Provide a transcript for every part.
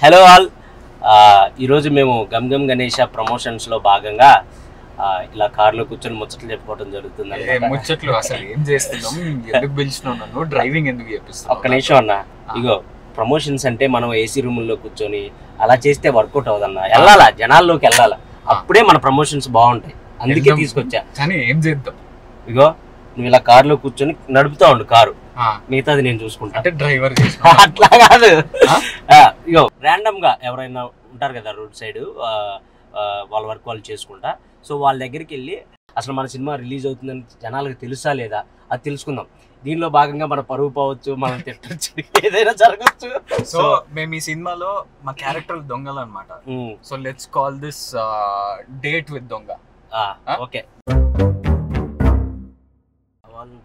Hello all, ఈరోజు మేము gum Gam Ganesha ప్రమోషన్స్లో భాగంగా ఇలా కార్లో కూర్చొని ముచ్చట్లు చెప్పుకోవడం జరుగుతుంది. ముచ్చట్లు అసలు ఏం చేస్తున్నాం, ఎందుకు పిలిచినావు నన్ను, డ్రైవింగ్ ఎందుకు చేపిస్తావు? ఒక్క నిమిషం అన్న, ఇగో ప్రమోషన్స్ అంటే మనం ఏసీ రూముల్లో కూర్చొని అలా చేస్తే వర్కౌట్ అవ్వదన్న. వెళ్ళాలా, జనాల్లోకి వెళ్ళాలా, అప్పుడే మన ప్రమోషన్స్ బాగుంటాయి. అందుకే తీసుకొచ్చా. కానీ ఏం చేద్దాం, ఇగో నువ్వు ఇలా కార్లో కూర్చొని నడుపుతా ఉండు కారు, మిగతాది నేను చూసుకుంటా. అంటే డ్రైవర్ అట్లా కాదు, ఇగో ర్యాండమ్ గా ఎవరైనా ఉంటారు కదా రోడ్ సైడ్, వాళ్ళ వర్క్ వాళ్ళు చేసుకుంటా. సో వాళ్ళ దగ్గరికి వెళ్ళి అసలు మన సినిమా రిలీజ్ అవుతుందని జనాలకు తెలుసా లేదా అది తెలుసుకుందాం. దీనిలో భాగంగా మన పరువు పోవచ్చు, మనం తిట్టచ్చు, ఏదైనా జరగచ్చు. సో మేము ఈ సినిమాలో మా క్యారెక్టర్ దొంగలు అనమాట. So let's call this date with దొంగ. ఓకే,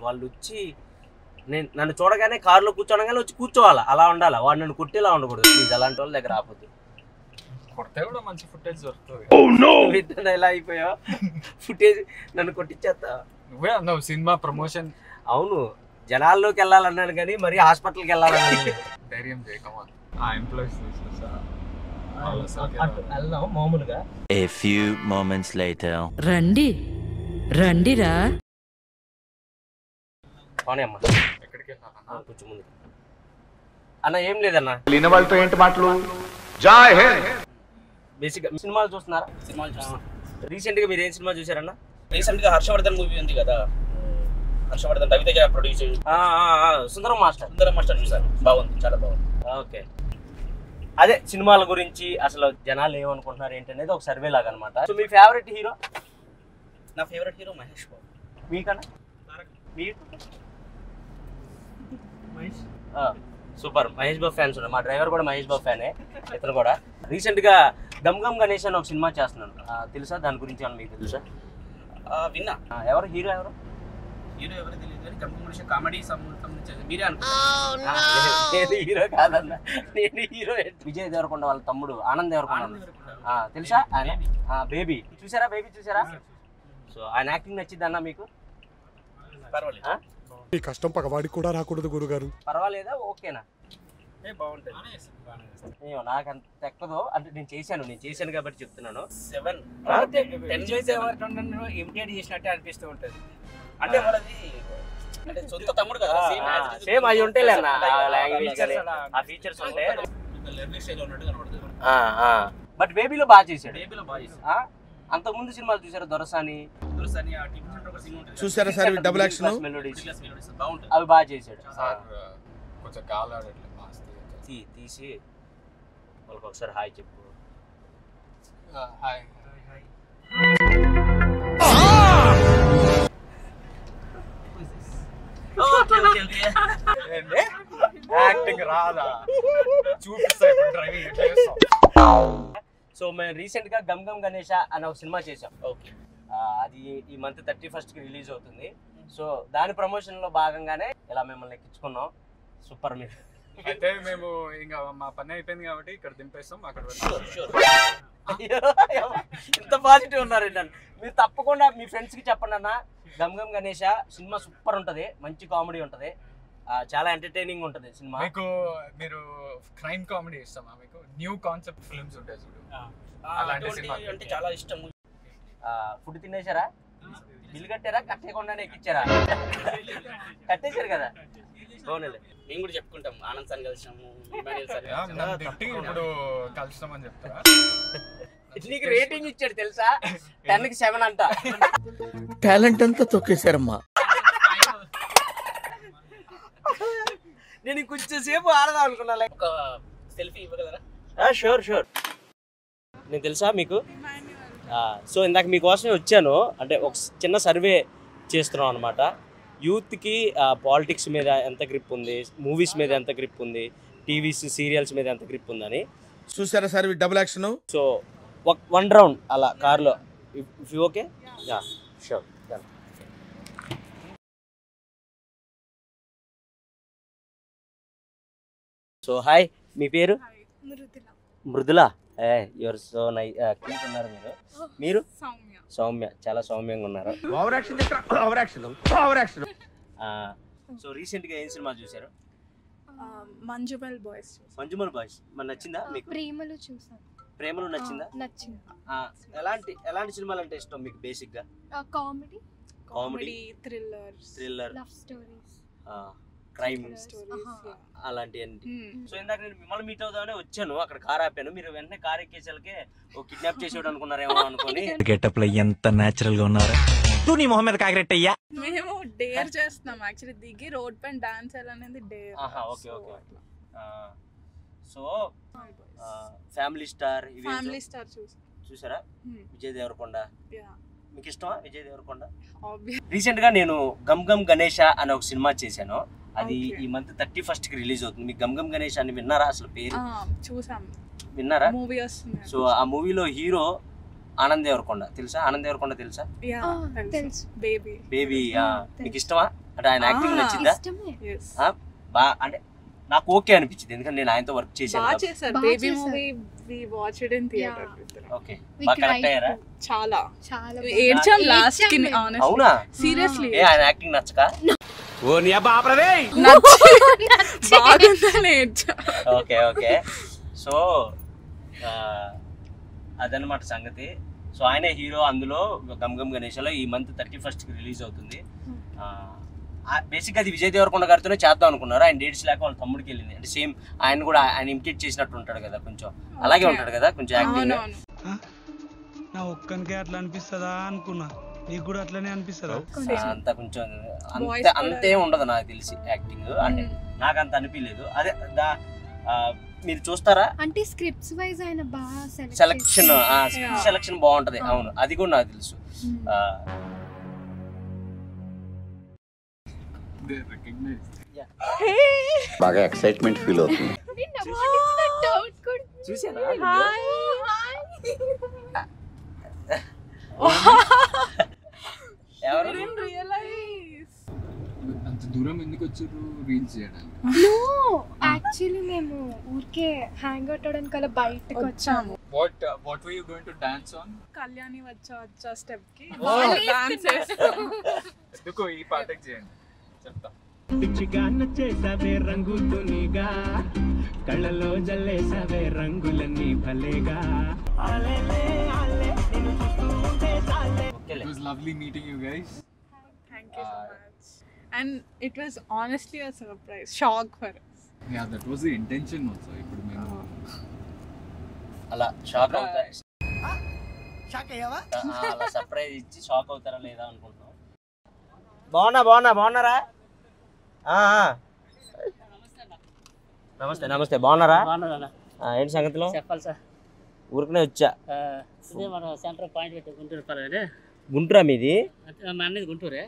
వాళ్ళు వచ్చి నన్ను చూడగానే కారులో కూర్చోనగానే వచ్చి కూర్చోవాలా, అలా ఉండాలా. వాడు నన్ను కొట్టేలా ఉండకూడదు ప్లీజ్. అలాంటి వాళ్ళ దగ్గర ఆపొద్దు. కొడితే కూడా మంచి ఫుటేజ్ దొరుకుతుంది. ఎలా అయిపోయావు, ఫుటేజ్ నన్ను కొట్టించేస్తా. నువ్వే అన్నావు సినిమా ప్రమోషన్. అవును, జనాల్లోకి వెళ్ళాలన్నాను కానీ మరి హాస్పిటల్కి వెళ్ళాలన్నాను. ధైర్యం చేయకమా ఆ ఎంప్లాయీస్ వెళ్దాం మామూలుగా. A few moments later. రండి రండిరా. అవునే అమ్మా, ఎక్కడికి వెళ్ళాలన్నా? కొంచెం ముందు అన్న. ఏం లేదన్నా, లేని వాళ్ళతో ఏంటి మాటలు? జై హింద్. బేసిక్ సినిమాలు చూస్తున్నారా? సినిమాలు చూస్తున్నా. రీసెంట్ గా మీరు ఏం సినిమా చూసారన్నా? రీసెంట్ గా హర్షవర్ధన్ మూవీ ఉంది కదా, హర్షవర్ధన్ రవితేజ ప్రొడ్యూస్, సుందరం మాస్టర్. సుందరం మాస్టర్ చూసారు, బాగుంది, చాలా బాగుంది. ఓకే, అదే సినిమాల గురించి అసలు జనాలు ఏమనుకుంటున్నారు ఏంటనేది ఒక సర్వే లాగా అనమాట. సో మీ ఫేవరెట్ హీరో? నా ఫేవరెట్ హీరో మహేష్ బాబు. మీకన్నా? సూపర్, మహేష్ బాబు ఫ్యాన్స్ ఉన్నారు. మా డ్రైవర్ కూడా మహేష్ బాబు ఫ్యానే, ఇతను కూడా. రీసెంట్ గా గమ్ గమ్ గణేష్ అని ఒక సినిమా చేస్తున్నాను, తెలుసా? దాని గురించి ఏమన్నా మీకు తెలుసా? విన్నా. ఎవరు హీరో? ఎవరు హీరో ఎవరు తెలియదు కానీ గమ్ గమ్ కామెడీ సంబంధించి మీరే నేను హీరో కాదన్న, నేను హీరో. విజయ్ దేవరకొండ వాళ్ళ తమ్ముడు ఆనంద్ దేవరకొండ, తెలుసా? ఆయన బేబీ చూసారా? బేబీ చూసారా? సో ఆయన యాక్టింగ్ నచ్చింది అన్న మీకు? పర్వాలేదు. ఈ కష్టం పగవాడికి కూడా రాకూడదు గురుగారు. పర్వాలేదా? ఓకేనా? బాగుంటుంది. నాకు అంత ఎక్కదో, అంటే నేను చేశాను కాబట్టి చెప్తున్నాను. 7 ఇమిటేట్ చేసినట్టే అనిపిస్తూ ఉంటుంది. అంటే వాళ్ళది అంటే సొంత తమ్ముడు కదా, సేమ్ అవి ఉంటాయి లాంగ్వేజ్ కానీ ఆ ఫీచర్స్ ఉంటాయి. లెర్నింగ్ స్టైల్ ఉన్నట్టు కనబడుతుంది. బట్ బేబీలో బాగా చేశాడు. బేబీలో బాగా చేశాడు. అంతకు ముందు సినిమాలు చూసారు? దొరసాని చూసారా సార్ డబుల్ యాక్షన్ బాగుంటుంది, అవి బాగా చేశాడు. కొంచెం గాలాడట్లేదు తీసి వాళ్ళకి ఒకసారి హాయ్ చెప్పు. హాయ్. యాక్టింగ్ రాదా? చూపిస్తా డ్రైవింగ్ ఎట్లా చేస్తాం. సో మేము రీసెంట్ గా గమ్ గమ్ గణేష అనే ఒక సినిమా చేసాం. ఓకే, అది ఈ మంత్ 31st కి రిలీజ్ అవుతుంది. సో దాని ప్రమోషన్ లో భాగంగానే ఇలా మిమ్మల్ని ఎక్కించుకున్నాం. సూపర్. మీరు అయితే మేము ఇంకా మా పని అయిపోయింది కాబట్టి ఇక్కడ దింపేస్తాం, అక్కడ ఇంత పాజిటివ్ ఉన్నారండి. మీరు తప్పకుండా మీ ఫ్రెండ్స్ కి చెప్పండి అన్న, గమ్ గమ్ గణేష సినిమా సూపర్ ఉంటది, మంచి కామెడీ ఉంటది, చాలా ఎంటర్టైనింగ్ ఉంటది సినిమా. మీకు మీరు క్రైమ్ కామెడీ ఇస్తామా? మీకు న్యూ కాన్సెప్ట్ ఫిల్మ్స్ ఉంటాయి చూడు, అలాంటి సినిమా అంటే చాలా ఇష్టం. ఫుడ్ తినేశారా? బిల్లు కట్టారా? కట్టేయకుండానే ఎక్కిచ్చారా? కట్టేశారు కదా. మేము కూడా చెప్పుకుంటాం, ఆనంద్ సార్ కలిసినాము, ఇప్పుడు కలుస్తామని చెప్తారా? నీకు రేటింగ్ ఇచ్చాడు తెలుసా, 10కి 7 అంట. టాలెంట్ అంతా తొక్కేశారమ్మా. నేను ఇంకొంచెం సేపు ఆడదాం అనుకున్నా. ఒక సెల్ఫీ ఇవ్వగలరా? షూర్. నేను తెలుసా మీకు? సో ఇందాక మీకోసమే వచ్చాను. అంటే ఒక చిన్న సర్వే చేస్తున్నాం అనమాట. యూత్కి పాలిటిక్స్ మీద ఎంత గ్రిప్ ఉంది, మూవీస్ మీద ఎంత గ్రిప్ ఉంది, టీవీస్ సీరియల్స్ మీద ఎంత గ్రిప్ ఉందని. చూసారా sir double action? So 1 round అలా కార్లో, if you okay? Sure. So hi, మీ పేరు? Mridula. Your so nice, cute ఉన్నారు మీరు. సౌమ్య, చాలా సౌమ్యంగా ఉన్నారు. Over action. సో రీసెంట్ గా ఏం సినిమా చూసారు? మంజుమల్ బాయ్స్. మంజుమల్ బాయ్స్ మన నచ్చిందా మీకు? ప్రేమలు చూసాను. ప్రేమలు నచ్చిందా? నచ్చింది. ఎలాంటి సినిమాలు అంటే ఇష్టం మీకు బేసిక్ గా? Comedy, thriller, love stories, crime అలాంటివన్నీ. సో ఇందాక నేను మిమ్మల్ని మీట్ అవుదామని వచ్చాను, అక్కడ కార్ ఆపాను, మీరు వెంటనే కార్ ఎక్కేసరికి ఓ కిడ్నాప్ చేసేవాడు అనుకున్నారేమో అనుకుని. గెటప్ లో ఎంత నేచురల్ గా ఉన్నారా తూ నీ మొహం మీద కాకిరెట్టయ్యా. మేము డేర్ చేస్తున్నాం యాక్చువల్లీ, దిగి రోడ్ పైన డాన్స్ అనేది dare. Okay okay. So family star చూసారా? విజయ్ దేవరకొండ మీకు ఇష్టమా? విజయ్ దేవరకొండ. రీసెంట్ గా నేను గమ్ గమ్ గణేష అనే ఒక సినిమా చేశాను, అది ఈ మంత్ 31st కి రిలీజ్ అవుతుంది. మీకు గమ్ గమ్ గణేష్ అని విన్నారా? అసలు పేరు విన్నారా? సో ఆ మూవీలో హీరో ఆనంద్ దేవరకొండ తెలుసా? ఆనంద్ దేవరకొండ తెలుసా? బేబీ. మీకు ఇష్టమా? అంటే ఆయన యాక్టింగ్ నచ్చిందా? అంటే నాకు ఓకే అనిపించింది, ఎందుకంటే నేను ఆయనతో వర్క్ చేశాను. ఓకే, బాగా కనెక్ట్ అయ్యారా? అవునా? సీరియస్లీ ఆయన యాక్టింగ్ నచ్చక? Okay okay. సో అదనమాట సంగతి. సో ఆయనే హీరో అందులో గమ్ గమ్ గణేష్లో. ఈ మంత్ 31st కి రిలీజ్ అవుతుంది. బేసిక్గా అది విజయ్ దేవరకొండ గారితోనే చేద్దాం అనుకున్నారు, ఆయన డేట్స్ లేక వాళ్ళ తమ్ముడికి వెళ్ళింది. అంటే సేమ్ ఆయన కూడా ఆయన ఇమిటేట్ చేసినట్టు ఉంటాడు కదా, కొంచెం అలాగే ఉంటాడు కదా కొంచెం యాక్టింగ్. నా ఒక్కనికే అట్లా అనిపిస్తుందా అనుకున్నా, నీకు కూడా అట్లనే అనిపిస్తుందా? అంత కొంచెం అంతే ఉండదు నాకు తెలిసి యాక్టింగ్, అంటే నాకు అంత అనిపించలేదు. అదే మీరు చూస్తారా అంటే స్క్రిప్ట్స్ వైజ్ ఆయన బాగా సెలక్షన్ బాగుంటది. అవును, అది కూడా నాకు తెలుసు. బాగా ఎక్సైట్మెంట్ ఫీల్ అవుతుంది. చూసారా? అంత దూరం ఎందుకు వచ్చారు రీల్స్ చేయడానికి? యాక్చువల్లీ మేము ఊరికే హ్యాంగ్ అవుట్ అవడానికి అలా బయటకు వచ్చాము. What were you going to dance on? Kalyani వచ్చా స్టెప్ కి డాన్స్ చేస్తాం. ఎందుకో ఈ పాటకి చేయండి చెప్తా. పిచ్చిగా నచ్చేసావే రంగుతునిగా, కళ్ళలో జల్లేసావే రంగులన్నీ భలేగా. It was lovely meeting you guys. Thank you so much. And it was honestly a surprise, shock for us. Yeah, that was the intention also. ఇప్పుడు మేము అలా షాక్ అవుతారా? అలా సర్ప్రైజ్ ఇచ్చి షాక్ అవుతారా లేదా అనుకుంటున్నాం. బాగున్నారా? నమస్తే నమస్తే. బాగున్నారా? ఏంటి సంగతిలో? చెప్పాలి సార్, ఊరికనే వచ్చా. ఇదే మన సెంటర్ పాయింట్ పెట్టి గుంటూరు పర్వాలేదు. గుంటూరా మీది? మా అన్నది గుంటూరే,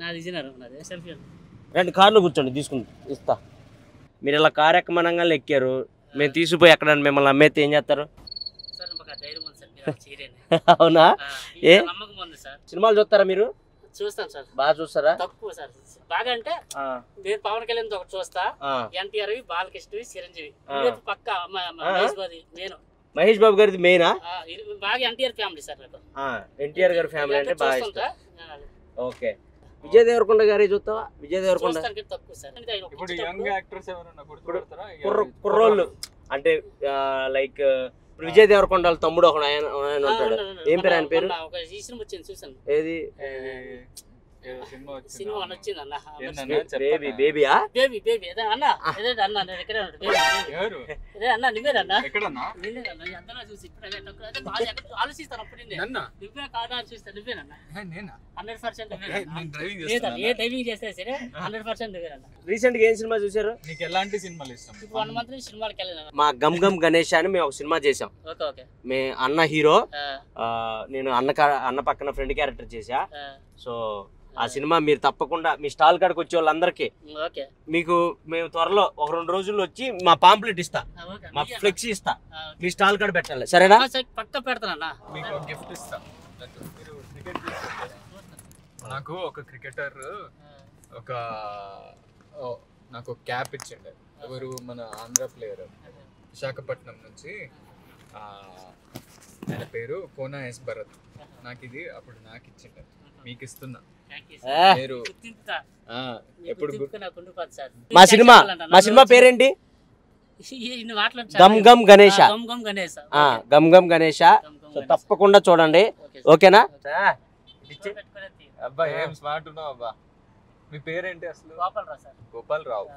నాది విజయనగరం. నాది సెల్ఫీ. రండి కార్లో కూర్చోండి, ఇస్తా. మీరు ఇలా కారు ఎక్కమనంగా ఎక్కారు, మేము తీసుకుపోయి ఎక్కడ మిమ్మల్ని అమ్మేస్తే ఏం చేస్తారు? అవునా? ఏ సినిమాలు చూస్తారా మీరు? చూస్తాను సార్. బాగా చూస్తారా? తక్కువ సార్. బాగా అంటే నేను పవన్ కళ్యాణ్ ఒకటి చూస్తా, ఎన్టీఆర్, బాలకృష్ణ, చిరంజీవి, పక్క మహేష్ బాబు గారిది మెయినా? బాగా ఎన్టీఆర్ ఫ్యామిలీ సార్. ఎన్టీఆర్ గారి ఫ్యామిలీ అంటే బాగా ఇష్టం. ఓకే. విజయ్ దేవరకొండ గారి చూస్తావా? విజయ్ దేవరకొండ కుర్రోళ్ళు అంటే లైక్ విజయ్ దేవరకొండ తమ్ముడు ఒక ఆయన ఉంటాడు, ఏం పేరు ఆయన పేరు? ఏది సినిమా వచ్చింది అన్న, బేబీయా? బేబీ అన్న అన్న నువ్వేనన్నా చూసి ఆలోచిస్తాను అప్పుడు నువ్వే కాదా అని చూస్తా. నువ్వేనన్నా 100%. ఏ డ్రైవింగ్ చేస్తే సరే 100% నువ్వేనన్నా. రీసెంట్ గా ఏం సినిమా చూసారు? నీకు ఎలాంటి సినిమాలు ఇష్టం? 1 month నుంచి సినిమాలకి వెళ్ళాను. మా గమ్ గమ్ గణేష్ అని మేము ఒక సినిమా చేసాం. మే అన్న హీరో, నేను అన్న పక్కన ఫ్రెండ్ క్యారెక్టర్ చేసా. సో ఆ సినిమా మీరు తప్పకుండా మీ స్టాల్ కాడికి వచ్చే వాళ్ళందరికీ మీకు మేము త్వరలో ఒక 2 రోజుల్లో వచ్చి మా పాంప్లెట్ ఇస్తా, మా ఫ్లెక్సీ ఇస్తా, మీ స్టాల్ కాడ పెట్టాలి. సరేనా? పక్క పెడతానన్నా. మీకు ఒక గిఫ్ట్ ఇస్తా. నాకు ఒక క్రికెటర్ నాకు ఒక క్యాప్ ఇచ్చిండే. ఎవరు? మన ఆంధ్ర ప్లేయర్, విశాఖపట్నం నుంచి. ఆయన పేరు కోనా ఎస్ భరత్. నాకు ఇది అప్పుడు నాకు ఇచ్చిండే, మీకు ఇస్తున్నా. మీరు ఎప్పుడు మా సినిమా పేరేంటి? గమ్ గమ్ గణేష. గమ్ గమ్ గణేష. తప్పకుండా చూడండి, ఓకేనా? అబ్బా ఏం స్మార్ట్ ఉన్నావు అబ్బా. మీ పేరేంటి అసలు? గోపాల్ రావు.